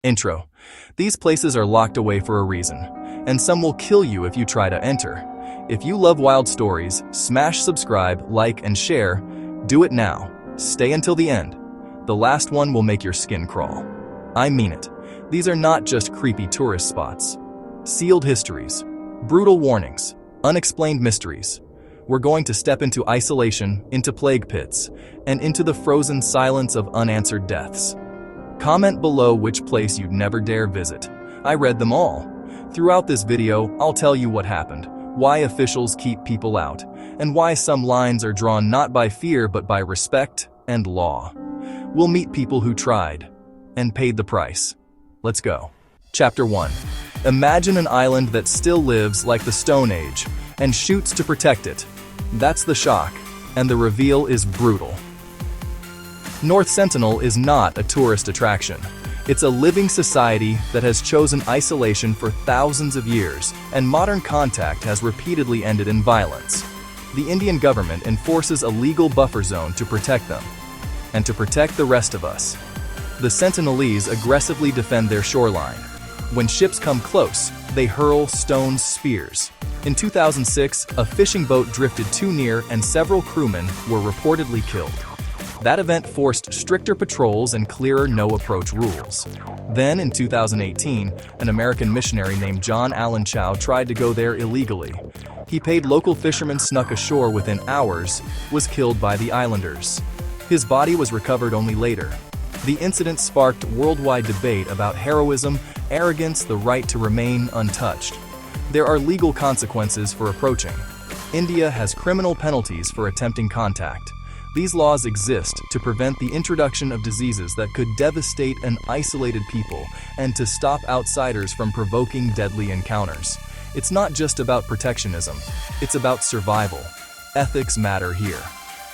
Intro. These places are locked away for a reason, and some will kill you if you try to enter. If you love wild stories, smash subscribe, like, and share. Do it now. Stay until the end. The last one will make your skin crawl. I mean it. These are not just creepy tourist spots. Sealed histories, brutal warnings, unexplained mysteries. We're going to step into isolation, into plague pits, and into the frozen silence of unanswered deaths. Comment below which place you'd never dare visit. I read them all. Throughout this video, I'll tell you what happened, why officials keep people out, and why some lines are drawn not by fear but by respect and law. We'll meet people who tried and paid the price. Let's go. Chapter 1. Imagine an island that still lives like the Stone Age and shoots to protect it. That's the shock, and the reveal is brutal. North Sentinel is not a tourist attraction. It's a living society that has chosen isolation for thousands of years, and modern contact has repeatedly ended in violence. The Indian government enforces a legal buffer zone to protect them, and to protect the rest of us. The Sentinelese aggressively defend their shoreline. When ships come close, they hurl stone spears. In 2006, a fishing boat drifted too near and several crewmen were reportedly killed. That event forced stricter patrols and clearer no-approach rules. Then, in 2018, an American missionary named John Allen Chow tried to go there illegally. He paid local fishermen, snuck ashore within hours, was killed by the islanders. His body was recovered only later. The incident sparked worldwide debate about heroism, arrogance, the right to remain untouched. There are legal consequences for approaching. India has criminal penalties for attempting contact. These laws exist to prevent the introduction of diseases that could devastate an isolated people and to stop outsiders from provoking deadly encounters. It's not just about protectionism, it's about survival. Ethics matter here.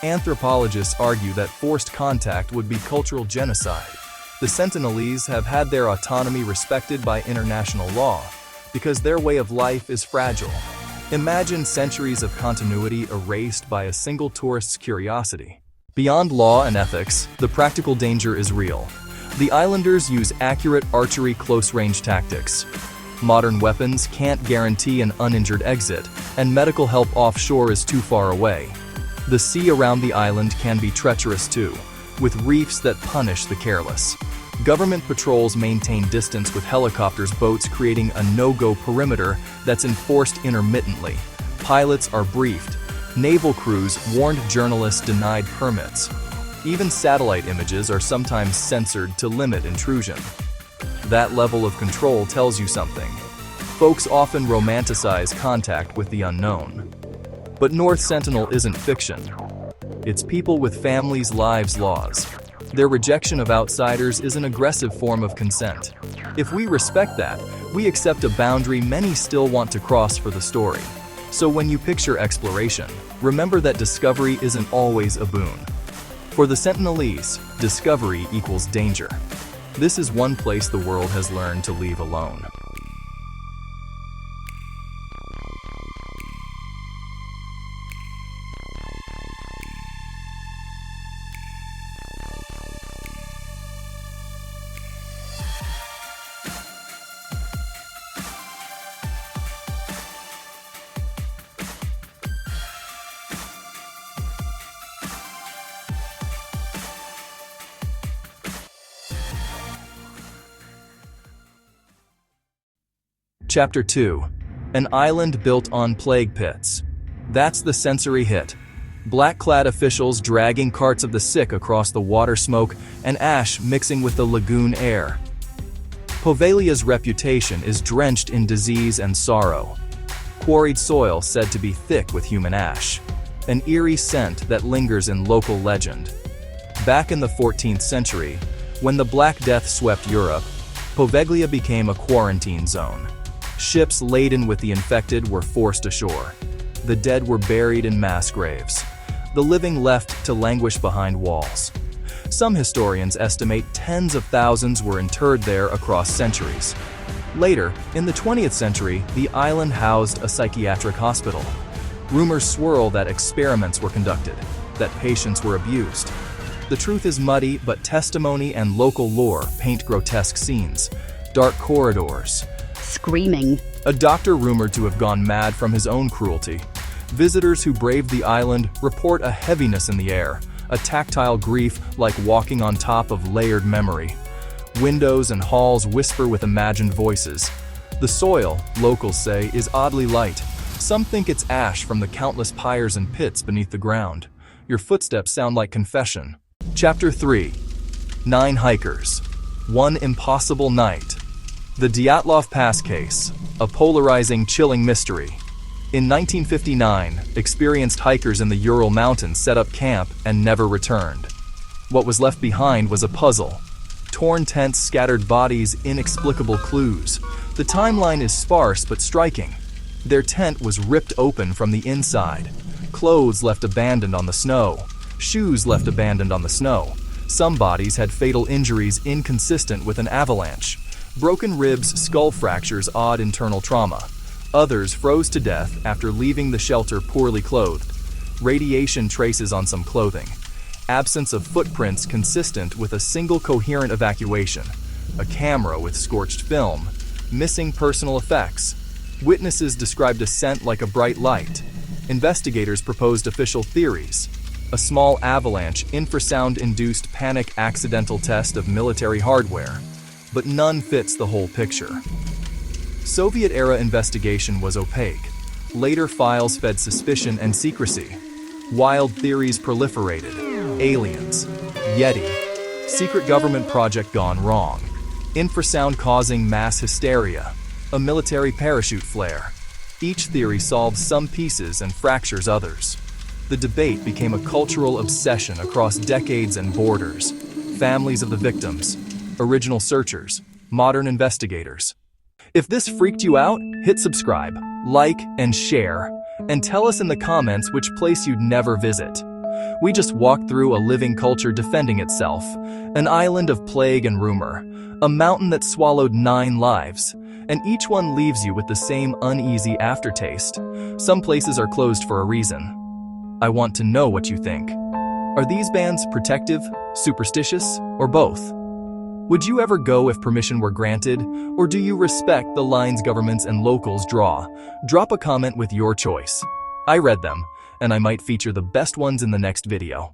Anthropologists argue that forced contact would be cultural genocide. The Sentinelese have had their autonomy respected by international law because their way of life is fragile. Imagine centuries of continuity erased by a single tourist's curiosity. Beyond law and ethics, the practical danger is real. The islanders use accurate archery close-range tactics. Modern weapons can't guarantee an uninjured exit, and medical help offshore is too far away. The sea around the island can be treacherous too, with reefs that punish the careless. Government patrols maintain distance with helicopters, boats creating a no-go perimeter that's enforced intermittently. Pilots are briefed. Naval crews warned, journalists denied permits. Even satellite images are sometimes censored to limit intrusion. That level of control tells you something. Folks often romanticize contact with the unknown. But North Sentinel isn't fiction. It's people with families, lives, laws. Their rejection of outsiders is an aggressive form of consent. If we respect that, we accept a boundary many still want to cross for the story. So when you picture exploration, remember that discovery isn't always a boon. For the Sentinelese, discovery equals danger. This is one place the world has learned to leave alone. Chapter 2. An island built on plague pits. That's the sensory hit. Black-clad officials dragging carts of the sick across the water, smoke and ash mixing with the lagoon air. Poveglia's reputation is drenched in disease and sorrow. Quarried soil said to be thick with human ash. An eerie scent that lingers in local legend. Back in the 14th century, when the Black Death swept Europe, Poveglia became a quarantine zone. Ships laden with the infected were forced ashore. The dead were buried in mass graves. The living left to languish behind walls. Some historians estimate tens of thousands were interred there across centuries. Later, in the 20th century, the island housed a psychiatric hospital. Rumors swirl that experiments were conducted, that patients were abused. The truth is muddy, but testimony and local lore paint grotesque scenes. Dark corridors. Screaming. A doctor rumored to have gone mad from his own cruelty. Visitors who braved the island report a heaviness in the air, a tactile grief like walking on top of layered memory. Windows and halls whisper with imagined voices. The soil, locals say, is oddly light. Some think it's ash from the countless pyres and pits beneath the ground. Your footsteps sound like confession. Chapter 3. 9 Hikers. One Impossible Night. The Dyatlov Pass case, a polarizing, chilling mystery. In 1959, experienced hikers in the Ural Mountains set up camp and never returned. What was left behind was a puzzle. Torn tents, scattered bodies, inexplicable clues. The timeline is sparse but striking. Their tent was ripped open from the inside. Clothes left abandoned on the snow. Shoes left abandoned on the snow. Some bodies had fatal injuries inconsistent with an avalanche. Broken ribs, skull fractures, odd internal trauma. Others froze to death after leaving the shelter poorly clothed. Radiation traces on some clothing. Absence of footprints consistent with a single coherent evacuation. A camera with scorched film. Missing personal effects. Witnesses described a scent like a bright light. Investigators proposed official theories. A small avalanche, infrasound-induced panic accidental test of military hardware. But none fits the whole picture. Soviet-era investigation was opaque. Later files fed suspicion and secrecy. Wild theories proliferated. Aliens. Yeti. Secret government project gone wrong. Infrasound causing mass hysteria. A military parachute flare. Each theory solves some pieces and fractures others. The debate became a cultural obsession across decades and borders. Families of the victims. Original searchers. Modern investigators. If this freaked you out, hit subscribe, like, and share. And tell us in the comments which place you'd never visit. We just walked through a living culture defending itself. An island of plague and rumor. A mountain that swallowed 9 lives. And each one leaves you with the same uneasy aftertaste. Some places are closed for a reason. I want to know what you think. Are these bans protective, superstitious, or both? Would you ever go if permission were granted, or do you respect the lines governments and locals draw? Drop a comment with your choice. I read them, and I might feature the best ones in the next video.